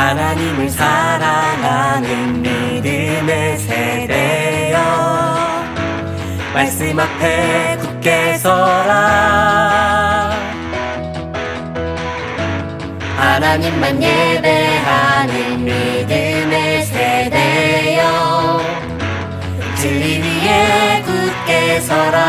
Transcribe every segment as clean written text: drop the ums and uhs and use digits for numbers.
하나님을 사랑하는 믿음의 세대여, 말씀 앞에 굳게 서라. 하나님만 예배하는 믿음의 세대여, 진리 위에 굳게 서라.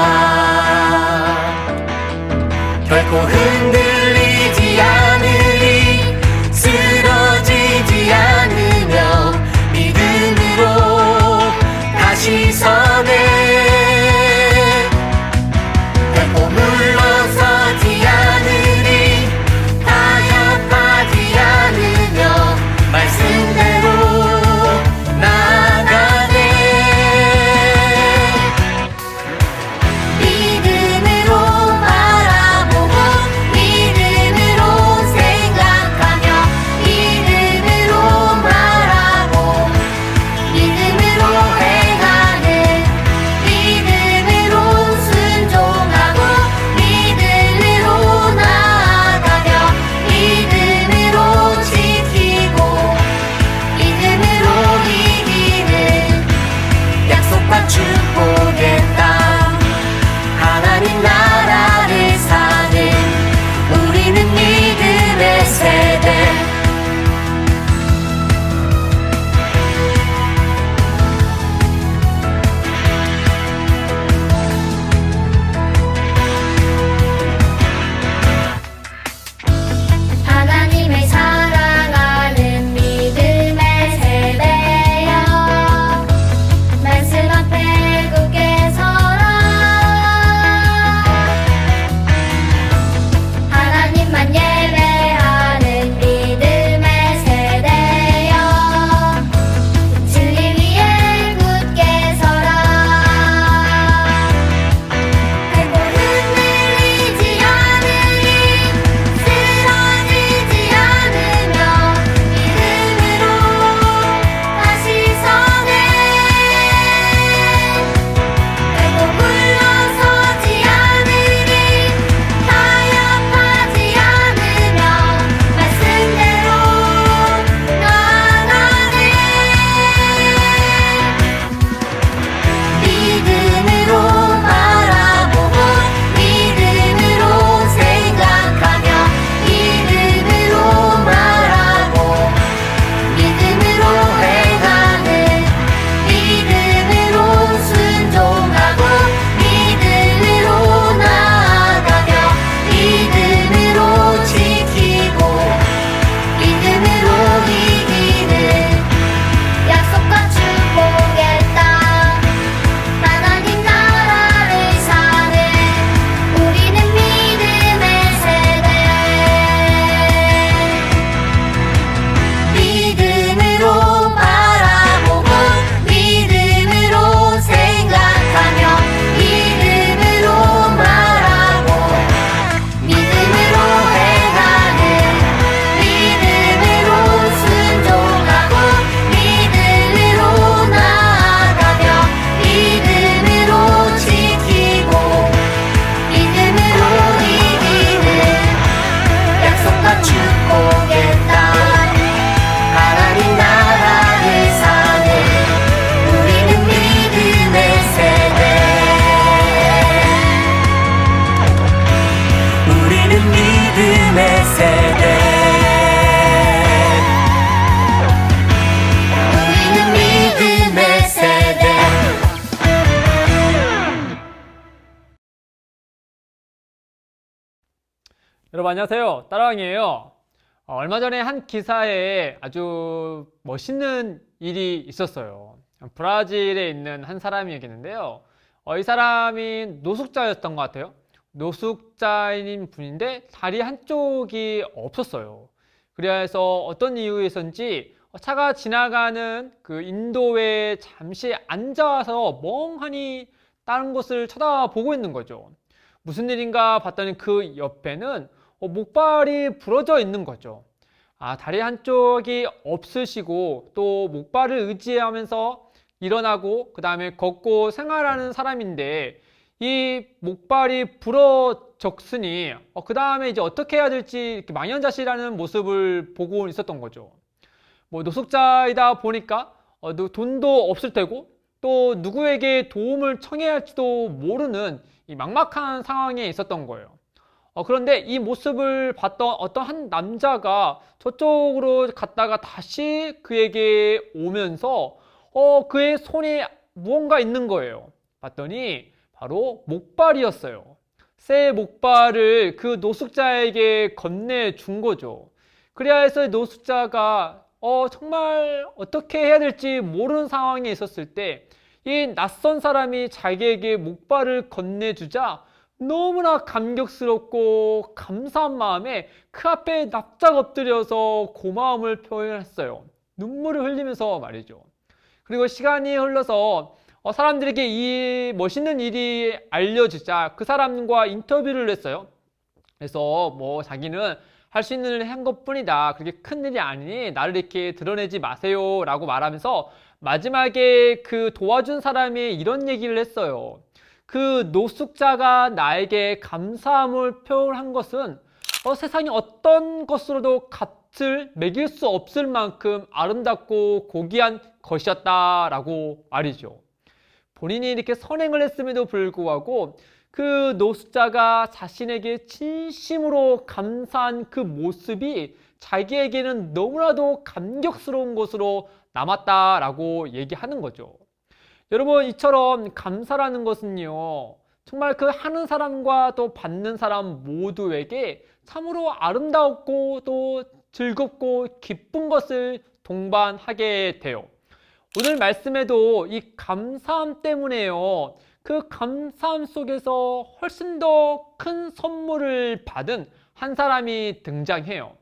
결코 흔들리지 않으리, 쓰러지지 않으며 믿음으로 다시 서네. 결코 물러서지 않으리, 타협하지 않으며 말씀대로 나아가네. 믿음으로 바라보고 믿음으로 생각하며 믿음으로 말하고 믿음으로 행하는, 믿음으로 순종하고 믿음으로 나아가며 믿음으로 지키고 믿음으로 이기는 약속과 축복의 땅, 하나님 나라를 사는 우리는 믿음의 세대. 하나님을 사랑하는 믿음의 세대여, 말씀 앞에 굳게 서라. 하나님만 예배하는 믿음의 세대여, 진리 위에 굳게 서라. 결코 흔들리지 않으리, 쓰러지지 않으며 믿음으로 다시 서네. 결코 물러서지 않으리, 타협하지 않으며 말씀대로 나아가네. 믿음으로 바라보고 믿음으로 생각하며 믿음으로 말하고 믿음으로 행하는, 믿음으로 순종하고 믿음으로 나아가며 믿음으로 지키고 믿음으로 이기는 약속과 축복의 땅, 하나님 나라를 사는 우리는 믿음의 세대. 믿음으로 바라보고 믿음으로 생각하며 믿음으로 말하고 믿음으로 행하는, 믿음으로 순종하고 믿음으로 나아가며 믿음으로 지키고 믿음으로 이기는 약속과 축복의 땅, 하나님 나라를 사는 우리는 믿음의 세대. 우리는 믿음의 세대. 우리는 믿음의 세대. 여러분 안녕하세요. 따라왕이에요. 얼마 전에 한 기사에 아주 멋있는 일이 있었어요. 브라질에 있는 한 사람이었는데요. 이 사람이 노숙자였던 것 같아요. 노숙자인 분인데 다리 한쪽이 없었어요. 그래서 어떤 이유에서인지 차가 지나가는 그 인도에 잠시 앉아서 멍하니 다른 곳을 쳐다보고 있는 거죠. 무슨 일인가 봤더니 그 옆에는 목발이 부러져 있는 거죠. 다리 한쪽이 없으시고 또 목발을 의지하면서 일어나고 그 다음에 걷고 생활하는 사람인데, 이 목발이 부러졌으니 그 다음에 이제 어떻게 해야 될지 이렇게 망연자실하는 모습을 보고 있었던 거죠. 뭐 노숙자이다 보니까 돈도 없을 테고 또 누구에게 도움을 청해야 할지도 모르는 이 막막한 상황에 있었던 거예요. 그런데 이 모습을 봤던 어떤 한 남자가 저쪽으로 갔다가 다시 그에게 오면서 그의 손에 무언가 있는 거예요. 봤더니 바로 목발이었어요. 새 목발을 그 노숙자에게 건네준 거죠. 그래야 해서 노숙자가 정말 어떻게 해야 될지 모르는 상황에 있었을 때 이 낯선 사람이 자기에게 목발을 건네주자 너무나 감격스럽고 감사한 마음에 그 앞에 납작 엎드려서 고마움을 표현했어요. 눈물을 흘리면서 말이죠. 그리고 시간이 흘러서 사람들에게 이 멋있는 일이 알려지자 그 사람과 인터뷰를 했어요. 그래서 뭐 자기는 할 수 있는 일을 한 것뿐이다. 그렇게 큰 일이 아니니 나를 이렇게 드러내지 마세요 라고 말하면서 마지막에 그 도와준 사람이 이런 얘기를 했어요. 그 노숙자가 나에게 감사함을 표현한 것은 세상에 어떤 것으로도 값을 매길 수 없을 만큼 아름답고 고귀한 것이었다라고 말이죠. 본인이 이렇게 선행을 했음에도 불구하고 그 노숙자가 자신에게 진심으로 감사한 그 모습이 자기에게는 너무나도 감격스러운 것으로 남았다라고 얘기하는 거죠. 여러분, 이처럼 감사라는 것은요, 정말 그 하는 사람과 또 받는 사람 모두에게 참으로 아름다웠고 또 즐겁고 기쁜 것을 동반하게 돼요. 오늘 말씀에도 이 감사함 때문에요, 그 감사함 속에서 훨씬 더 큰 선물을 받은 한 사람이 등장해요.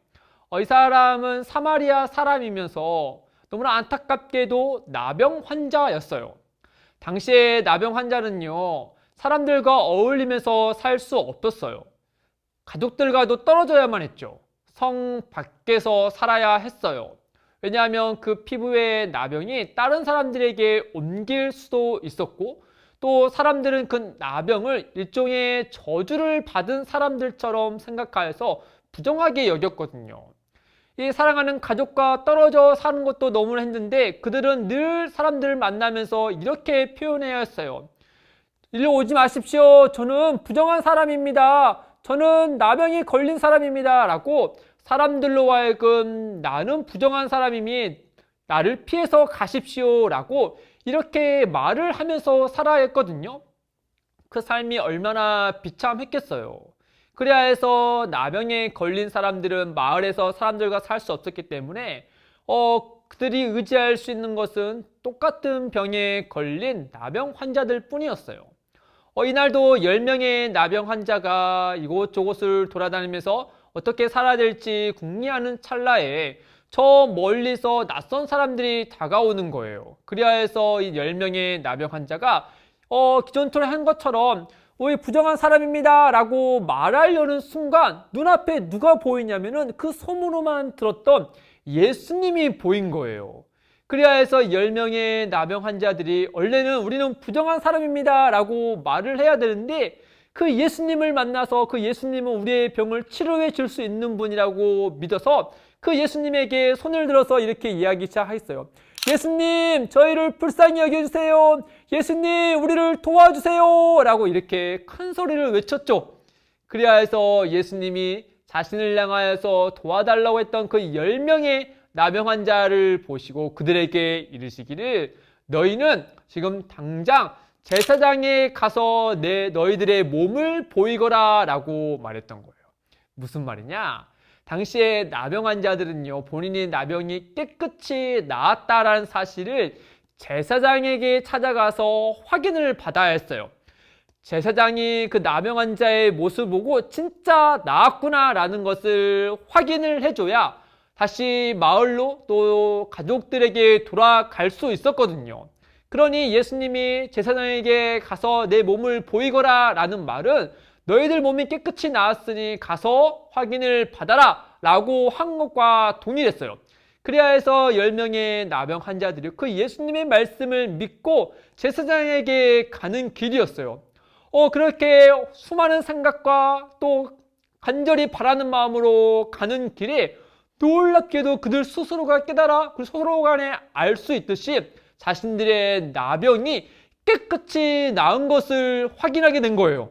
이 사람은 사마리아 사람이면서 너무나 안타깝게도 나병 환자였어요. 당시에 나병 환자는요, 사람들과 어울리면서 살 수 없었어요. 가족들과도 떨어져야만 했죠. 성 밖에서 살아야 했어요. 왜냐하면 그 피부의 나병이 다른 사람들에게 옮길 수도 있었고, 또 사람들은 그 나병을 일종의 저주를 받은 사람들처럼 생각하여서 부정하게 여겼거든요. 이 사랑하는 가족과 떨어져 사는 것도 너무나 힘든데 그들은 늘 사람들을 만나면서 이렇게 표현해야 했어요. 일로 오지 마십시오. 저는 부정한 사람입니다. 저는 나병이 걸린 사람입니다. 라고 사람들로 하여금 나는 부정한 사람이니 나를 피해서 가십시오. 라고 이렇게 말을 하면서 살아야 했거든요. 그 삶이 얼마나 비참했겠어요. 그래야 해서 나병에 걸린 사람들은 마을에서 사람들과 살 수 없었기 때문에 그들이 의지할 수 있는 것은 똑같은 병에 걸린 나병 환자들 뿐이었어요. 이날도 10명의 나병 환자가 이곳저곳을 돌아다니면서 어떻게 살아야 될지 궁리하는 찰나에 저 멀리서 낯선 사람들이 다가오는 거예요. 그래야 해서 이 10명의 나병 환자가 기존토로 한 것처럼 우리 부정한 사람입니다 라고 말하려는 순간 눈앞에 누가 보이냐면은 그 소문으로만 들었던 예수님이 보인 거예요. 그래야 해서 10명의 나병 환자들이 원래는 우리는 부정한 사람입니다 라고 말을 해야 되는데 그 예수님을 만나서 그 예수님은 우리의 병을 치료해 줄 수 있는 분이라고 믿어서 그 예수님에게 손을 들어서 이렇게 이야기 시작했어요. 예수님, 저희를 불쌍히 여겨주세요. 예수님, 우리를 도와주세요. 라고 이렇게 큰 소리를 외쳤죠. 그래야 해서 예수님이 자신을 향하여서 도와달라고 했던 그 10명의 나병 환자를 보시고 그들에게 이르시기를 너희는 지금 당장 제사장에 가서 너희들의 몸을 보이거라 라고 말했던 거예요. 무슨 말이냐? 당시에 나병 환자들은요, 본인의 나병이 깨끗이 나았다라는 사실을 제사장에게 찾아가서 확인을 받아야 했어요. 제사장이 그 나병 환자의 모습을 보고 진짜 나았구나 라는 것을 확인을 해줘야 다시 마을로 또 가족들에게 돌아갈 수 있었거든요. 그러니 예수님이 제사장에게 가서 내 몸을 보이거라 라는 말은 너희들 몸이 깨끗이 나았으니 가서 확인을 받아라 라고 한 것과 동일했어요. 그래야 해서 10명의 나병 환자들이 그 예수님의 말씀을 믿고 제사장에게 가는 길이었어요. 그렇게 수많은 생각과 또 간절히 바라는 마음으로 가는 길에 놀랍게도 그들 스스로가 깨달아 그 서로 간에 알 수 있듯이 자신들의 나병이 깨끗이 나은 것을 확인하게 된 거예요.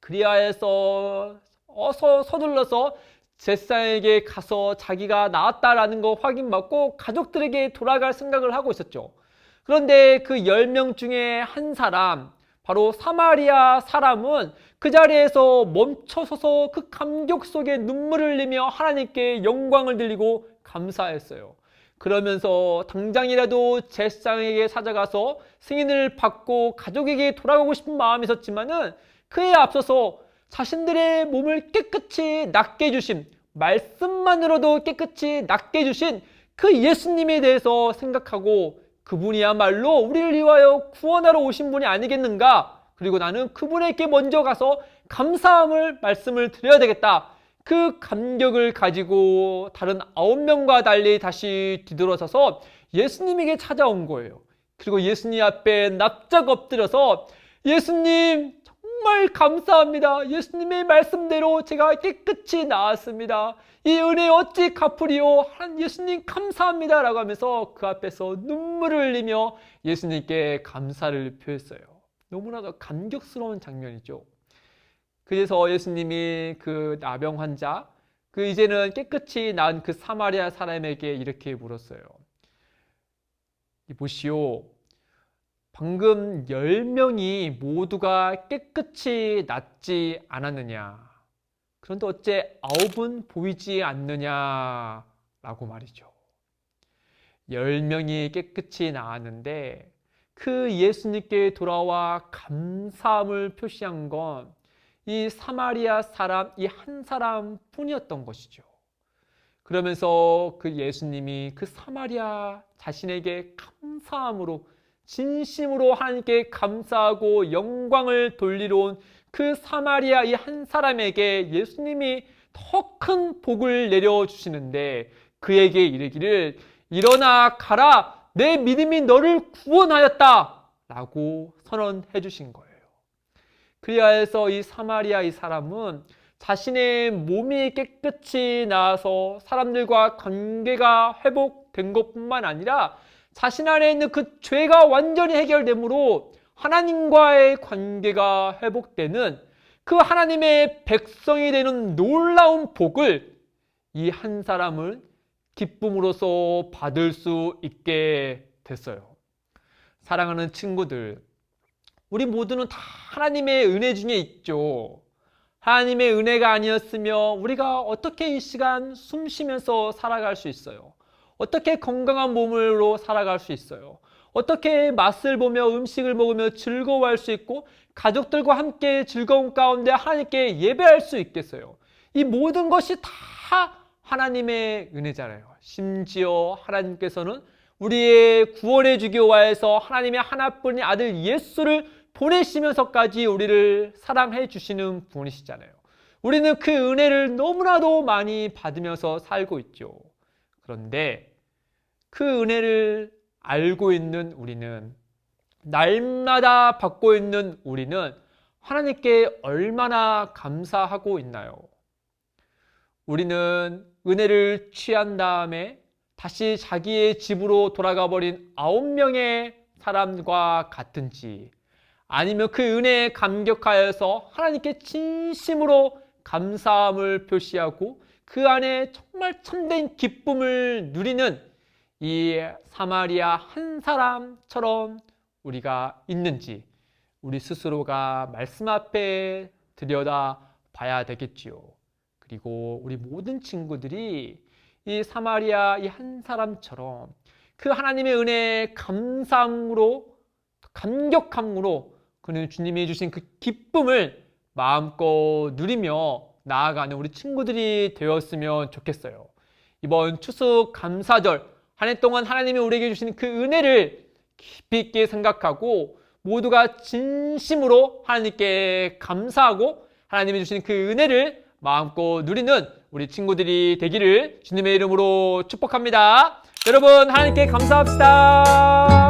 그리하여서 어서 서둘러서 제사장에게 가서 자기가 나았다라는 거 확인받고 가족들에게 돌아갈 생각을 하고 있었죠. 그런데 그 10명 중에 한 사람, 바로 사마리아 사람은 그 자리에서 멈춰서서 그 감격 속에 눈물을 흘리며 하나님께 영광을 드리고 감사했어요. 그러면서 당장이라도 제사장에게 찾아가서 승인을 받고 가족에게 돌아가고 싶은 마음이 있었지만은 그에 앞서서 자신들의 몸을 깨끗이 낫게 해주신, 말씀만으로도 깨끗이 낫게 해주신 그 예수님에 대해서 생각하고 그분이야말로 우리를 위하여 구원하러 오신 분이 아니겠는가? 그리고 나는 그분에게 먼저 가서 감사함을 말씀을 드려야 되겠다. 그 감격을 가지고 다른 9명과 달리 다시 뒤돌아서서 예수님에게 찾아온 거예요. 그리고 예수님 앞에 납작 엎드려서 예수님 정말 감사합니다. 예수님의 말씀대로 제가 깨끗이 나았습니다. 이 은혜 어찌 갚으리요? 예수님 감사합니다 라고 하면서 그 앞에서 눈물을 흘리며 예수님께 감사를 표했어요. 너무나도 감격스러운 장면이죠. 그래서 예수님이 그 나병 환자, 그 이제는 깨끗이 나은 그 사마리아 사람에게 이렇게 물었어요. 보시오, 방금 10명이 모두가 깨끗이 낫지 않았느냐? 그런데 어째 9은 보이지 않느냐? 라고 말이죠. 10명이 깨끗이 나았는데 그 예수님께 돌아와 감사함을 표시한 건 이 사마리아 사람, 이 한 사람 뿐이었던 것이죠. 그러면서 그 예수님이 그 사마리아 자신에게 감사함으로 진심으로 하나님께 감사하고 영광을 돌리러 온 그 사마리아 이 한 사람에게 예수님이 더 큰 복을 내려주시는데 그에게 이르기를 일어나 가라 내 믿음이 너를 구원하였다 라고 선언해 주신 거예요. 그리하여서 이 사마리아 이 사람은 자신의 몸이 깨끗이 나아서 사람들과 관계가 회복된 것뿐만 아니라 자신 안에 있는 그 죄가 완전히 해결되므로 하나님과의 관계가 회복되는 그 하나님의 백성이 되는 놀라운 복을 이 한 사람은 기쁨으로써 받을 수 있게 됐어요. 사랑하는 친구들, 우리 모두는 다 하나님의 은혜 중에 있죠. 하나님의 은혜가 아니었으면 우리가 어떻게 이 시간 숨 쉬면서 살아갈 수 있어요? 어떻게 건강한 몸으로 살아갈 수 있어요? 어떻게 맛을 보며 음식을 먹으며 즐거워할 수 있고 가족들과 함께 즐거운 가운데 하나님께 예배할 수 있겠어요? 이 모든 것이 다 하나님의 은혜잖아요. 심지어 하나님께서는 우리의 구원해 주기 위하여서 하나님의 하나뿐인 아들 예수를 보내시면서까지 우리를 사랑해 주시는 분이시잖아요. 우리는 그 은혜를 너무나도 많이 받으면서 살고 있죠. 그런데 그 은혜를 알고 있는 우리는, 날마다 받고 있는 우리는 하나님께 얼마나 감사하고 있나요? 우리는 은혜를 취한 다음에 다시 자기의 집으로 돌아가 버린 9명의 사람과 같은지, 아니면 그 은혜에 감격하여서 하나님께 진심으로 감사함을 표시하고 그 안에 정말 참된 기쁨을 누리는 이 사마리아 한 사람처럼 우리가 있는지 우리 스스로가 말씀 앞에 들여다 봐야 되겠지요. 그리고 우리 모든 친구들이 이 사마리아 이 한 사람처럼 그 하나님의 은혜에 감사함으로, 감격함으로 그는 주님이 주신 그 기쁨을 마음껏 누리며 나아가는 우리 친구들이 되었으면 좋겠어요. 이번 추수 감사절 한 해 동안 하나님이 우리에게 주신 그 은혜를 깊이 있게 생각하고 모두가 진심으로 하나님께 감사하고 하나님이 주신 그 은혜를 마음껏 누리는 우리 친구들이 되기를 주님의 이름으로 축복합니다. 여러분 하나님께 감사합시다.